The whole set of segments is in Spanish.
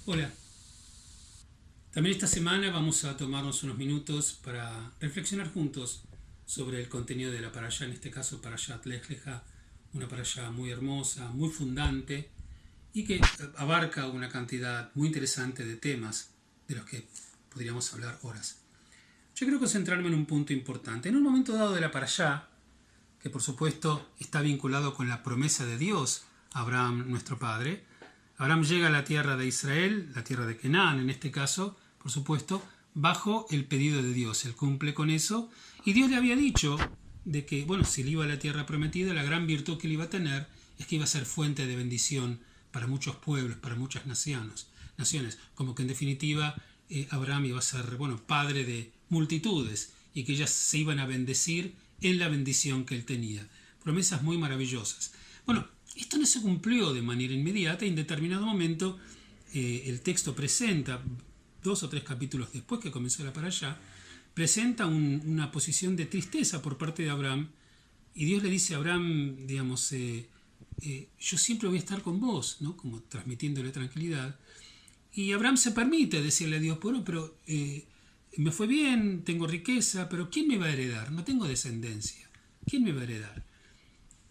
Hola, también esta semana vamos a tomarnos unos minutos para reflexionar juntos sobre el contenido de la parashá, en este caso Parashat Lech Lecha, una parashá muy hermosa, muy fundante y que abarca una cantidad muy interesante de temas de los que podríamos hablar horas. Yo quiero concentrarme en un punto importante. En un momento dado de la parashá, que por supuesto está vinculado con la promesa de Dios a Abraham, nuestro padre, Abraham llega a la tierra de Israel, la tierra de Canaán en este caso, por supuesto, bajo el pedido de Dios. Él cumple con eso y Dios le había dicho de que, bueno, si él iba a la tierra prometida, la gran virtud que él iba a tener es que iba a ser fuente de bendición para muchos pueblos, para muchas naciones, como que en definitiva Abraham iba a ser, bueno, padre de multitudes y que ellas se iban a bendecir en la bendición que él tenía. Promesas muy maravillosas. Bueno, esto no se cumplió de manera inmediata y en determinado momento el texto presenta, 2 o 3 capítulos después que comenzó la parashá, presenta una posición de tristeza por parte de Abraham y Dios le dice a Abraham, digamos, yo siempre voy a estar con vos, ¿no? Como transmitiéndole tranquilidad. Y Abraham se permite decirle a Dios, bueno, pero me fue bien, tengo riqueza, pero ¿quién me va a heredar? No tengo descendencia. ¿Quién me va a heredar?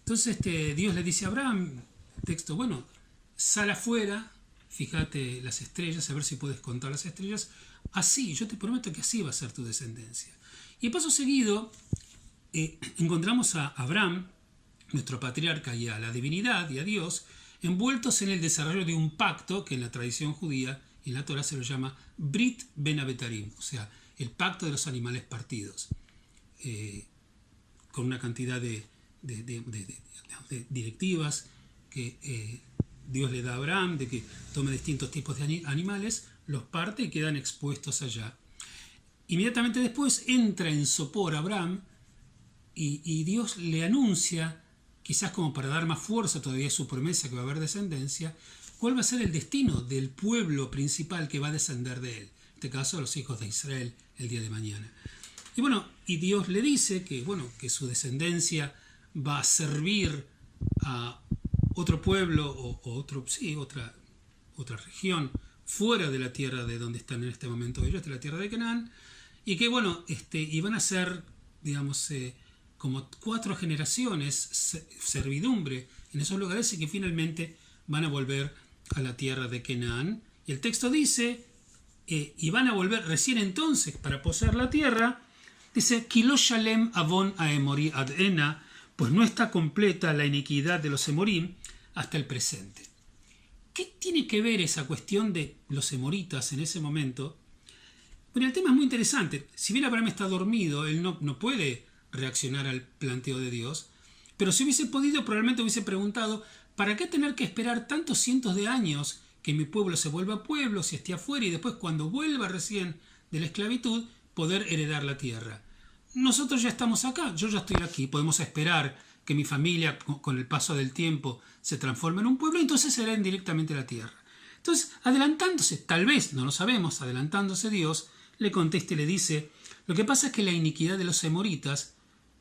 Entonces Dios le dice a Abraham, texto, bueno, sal afuera, fíjate las estrellas, a ver si puedes contar las estrellas. Así, yo te prometo que así va a ser tu descendencia. Y paso seguido, encontramos a Abraham, nuestro patriarca, y a la divinidad y a Dios, envueltos en el desarrollo de un pacto que en la tradición judía y en la Torah se lo llama Brit Ben Abetarim, o sea, el pacto de los animales partidos, con una cantidad de directivas que Dios le da a Abraham, de que tome distintos tipos de animales, los parte y quedan expuestos allá. Inmediatamente después entra en sopor Abraham y Dios le anuncia, quizás como para dar más fuerza todavía a su promesa que va a haber descendencia, cuál va a ser el destino del pueblo principal que va a descender de él, en este caso los hijos de Israel el día de mañana. Y bueno, y Dios le dice que, bueno, que su descendencia va a servir a otro pueblo o otra región fuera de la tierra de donde están en este momento ellos, de la tierra de Canaán, y que, bueno, y van a ser, digamos, como 4 generaciones servidumbre en esos lugares y que finalmente van a volver a la tierra de Canaán. Y el texto dice, y van a volver recién entonces para poseer la tierra, dice, Kilo Shalem Avon Aemori Adena, pues no está completa la iniquidad de los Emorim hasta el presente. ¿Qué tiene que ver esa cuestión de los emoritas en ese momento? Bueno, el tema es muy interesante. Si bien Abraham está dormido, él no puede reaccionar al planteo de Dios, pero si hubiese podido, probablemente hubiese preguntado, ¿para qué tener que esperar tantos cientos de años que mi pueblo se vuelva pueblo, si esté afuera, y después cuando vuelva recién de la esclavitud, poder heredar la tierra? Nosotros ya estamos acá, yo ya estoy aquí, podemos esperar que mi familia con el paso del tiempo se transforme en un pueblo y entonces hereden directamente la tierra. Entonces, adelantándose, tal vez, no lo sabemos, adelantándose Dios, le contesta y le dice, lo que pasa es que la iniquidad de los emoritas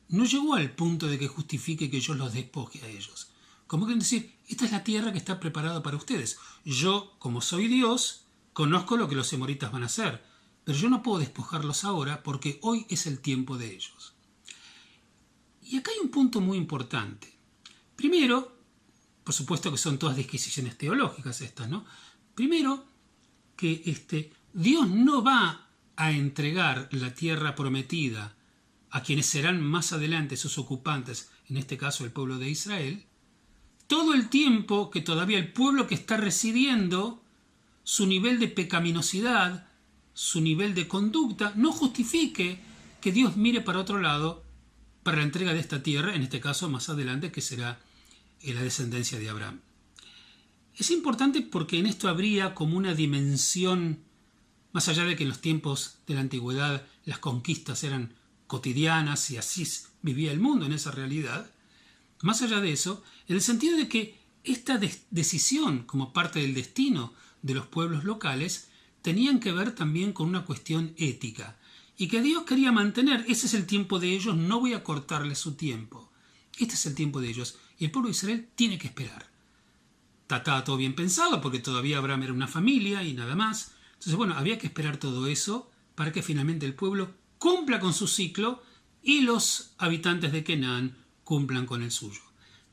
no llegó al punto de que justifique que yo los despoje a ellos. Como quieren decir, esta es la tierra que está preparada para ustedes. Yo, como soy Dios, conozco lo que los emoritas van a hacer, pero yo no puedo despojarlos ahora porque hoy es el tiempo de ellos. Y acá hay un punto muy importante. Primero, por supuesto que son todas disquisiciones teológicas estas, ¿no? Primero, que Dios no va a entregar la tierra prometida a quienes serán más adelante sus ocupantes, en este caso el pueblo de Israel, todo el tiempo que todavía el pueblo que está residiendo, su nivel de pecaminosidad, su nivel de conducta, no justifique que Dios mire para otro lado para la entrega de esta tierra, en este caso más adelante, que será la descendencia de Abraham. Es importante porque en esto habría como una dimensión, más allá de que en los tiempos de la antigüedad las conquistas eran cotidianas y así vivía el mundo en esa realidad, más allá de eso, en el sentido de que esta decisión como parte del destino de los pueblos locales tenían que ver también con una cuestión ética y que Dios quería mantener, ese es el tiempo de ellos, no voy a cortarles su tiempo, este es el tiempo de ellos y el pueblo de Israel tiene que esperar. estaba todo bien pensado porque todavía Abraham era una familia y nada más. Entonces, bueno, había que esperar todo eso para que finalmente el pueblo cumpla con su ciclo y los habitantes de Canaán cumplan con el suyo.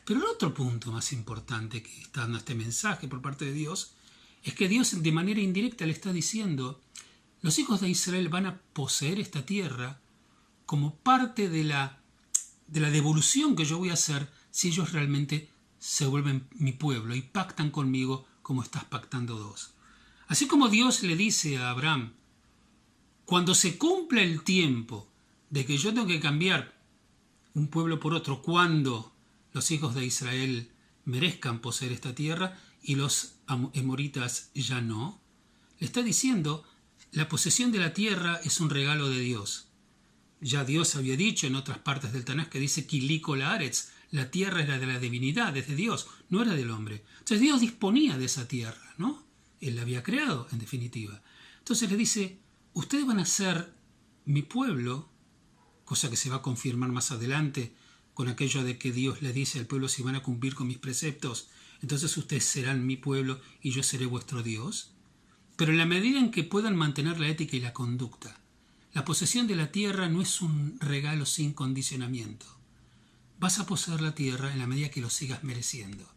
Pero el otro punto más importante que está dando este mensaje por parte de Dios es que Dios de manera indirecta le está diciendo: los hijos de Israel van a poseer esta tierra como parte de la devolución que yo voy a hacer si ellos realmente se vuelven mi pueblo y pactan conmigo como estás pactando vos. Así como Dios le dice a Abraham: cuando se cumpla el tiempo de que yo tengo que cambiar un pueblo por otro, cuando los hijos de Israel merezcan poseer esta tierra y los amoritas ya no, le está diciendo: la posesión de la tierra es un regalo de Dios. Ya Dios había dicho en otras partes del Tanaj que dice Kiliko la Aretz, la tierra era de la divinidad, es de Dios, no era del hombre. Entonces Dios disponía de esa tierra, ¿no? Él la había creado, en definitiva. Entonces le dice: ustedes van a ser mi pueblo, cosa que se va a confirmar más adelante con aquello de que Dios le dice al pueblo: si van a cumplir con mis preceptos, entonces ustedes serán mi pueblo y yo seré vuestro Dios. Pero en la medida en que puedan mantener la ética y la conducta, la posesión de la tierra no es un regalo sin condicionamiento. Vas a poseer la tierra en la medida que lo sigas mereciendo.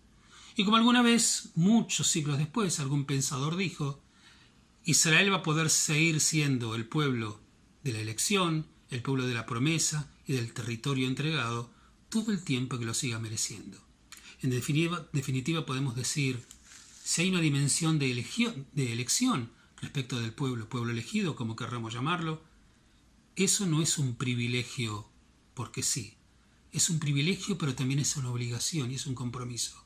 Y como alguna vez, muchos siglos después, algún pensador dijo: Israel va a poder seguir siendo el pueblo de la elección, el pueblo de la promesa y del territorio entregado, todo el tiempo que lo siga mereciendo. En definitiva podemos decir, si hay una dimensión de elección respecto del pueblo elegido, como querramos llamarlo, eso no es un privilegio porque sí. Es un privilegio, pero también es una obligación y es un compromiso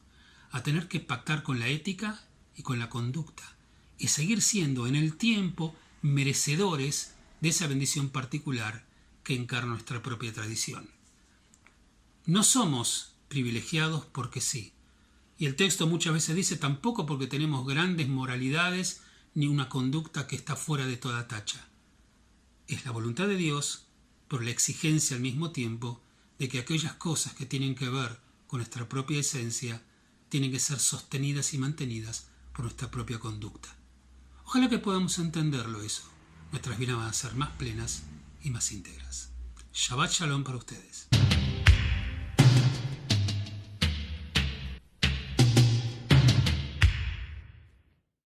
a tener que pactar con la ética y con la conducta y seguir siendo en el tiempo merecedores de esa bendición particular que encarna nuestra propia tradición. No somos privilegiados porque sí. Y el texto muchas veces dice tampoco porque tenemos grandes moralidades ni una conducta que está fuera de toda tacha. Es la voluntad de Dios, por la exigencia al mismo tiempo de que aquellas cosas que tienen que ver con nuestra propia esencia tienen que ser sostenidas y mantenidas por nuestra propia conducta. Ojalá que podamos entenderlo eso. Nuestras vidas van a ser más plenas y más íntegras. Shabbat Shalom para ustedes.